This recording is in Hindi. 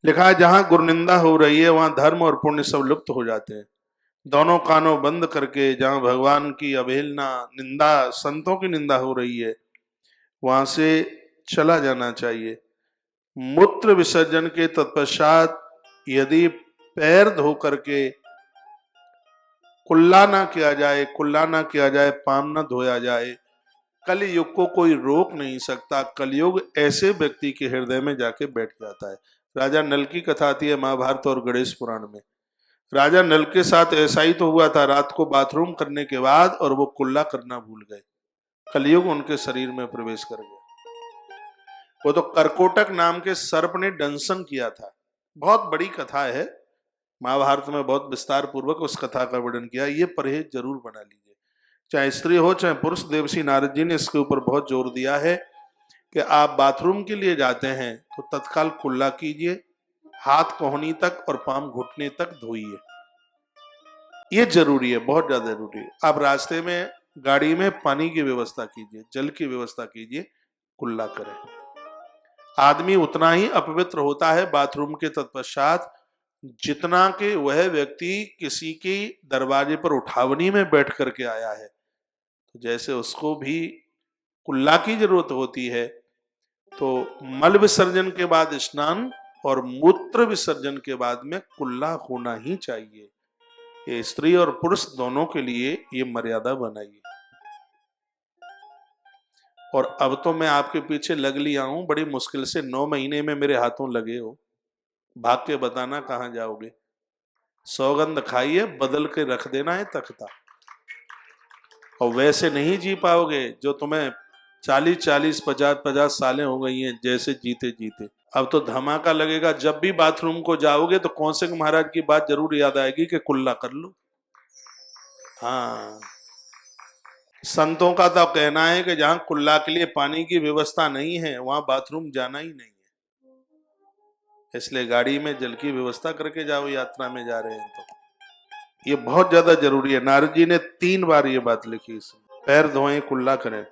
लिखा है जहां गुरुनिंदा हो रही है वहां धर्म और पुण्य सब लुप्त हो जाते हैं। दोनों कानों बंद करके जहां भगवान की अवहेलना, निंदा, संतों की निंदा हो रही है वहां से चला जाना चाहिए। मूत्र विसर्जन के तत्पश्चात यदि पैर धो करके कुल्ला ना किया जाए, कुल्ला ना किया जाए, पाम ना धोया जाए, कलयुग को कोई रोक नहीं सकता। कलयुग ऐसे व्यक्ति के हृदय में जाके बैठ जाता है। राजा नल की कथा आती है महाभारत और गणेश पुराण में। राजा नल के साथ ऐसा ही तो हुआ था, रात को बाथरूम करने के बाद और वो कुल्ला करना भूल गए, कलयुग उनके शरीर में प्रवेश कर गया। वो तो करकोटक नाम के सर्प ने दंशन किया था। बहुत बड़ी कथा है, महाभारत में बहुत विस्तार पूर्वक उस कथा का वर्णन किया। ये परहेज जरूर बना लीजिए, चाहे स्त्री हो चाहे पुरुष। देवसी नारद जी ने इसके ऊपर बहुत जोर दिया है कि आप बाथरूम के लिए जाते हैं तो तत्काल कुल्ला कीजिए, हाथ कोहनी तक और पाम घुटने तक धोइए। ये जरूरी है, बहुत ज्यादा जरूरी है। आप रास्ते में गाड़ी में पानी की व्यवस्था कीजिए, जल की व्यवस्था कीजिए, कुल्ला करें। आदमी उतना ही अपवित्र होता है बाथरूम के तत्पश्चात जितना कि वह व्यक्ति किसी के दरवाजे पर उठावनी में बैठ करके आया है। तो जैसे उसको भी कुल्ला की जरूरत होती है, तो मल विसर्जन के बाद स्नान और मूत्र विसर्जन के बाद में कुल्ला होना ही चाहिए। ये स्त्री और पुरुष दोनों के लिए ये मर्यादा बनाइए। और अब तो मैं आपके पीछे लग लिया हूं, बड़ी मुश्किल से 9 महीने में मेरे हाथों लगे हो। भाग के बताना कहां जाओगे। सौगंध खाइए, बदल के रख देना है तख्ता। और वैसे नहीं जी पाओगे जो तुम्हें 40-40, 50-50 सालें हो गई हैं जैसे जीते जीते। अब तो धमाका लगेगा, जब भी बाथरूम को जाओगे तो कौशक महाराज की बात जरूर याद आएगी कि कुल्ला कर लो। हाँ, संतों का तो कहना है कि जहां कुल्ला के लिए पानी की व्यवस्था नहीं है वहां बाथरूम जाना ही नहीं है। इसलिए गाड़ी में जल की व्यवस्था करके जाओ, यात्रा में जा रहे हैं तो। ये बहुत ज्यादा जरूरी है। नारद जी ने 3 बार ये बात लिखी इसमें, पैर धोएं, कुल्ला करें।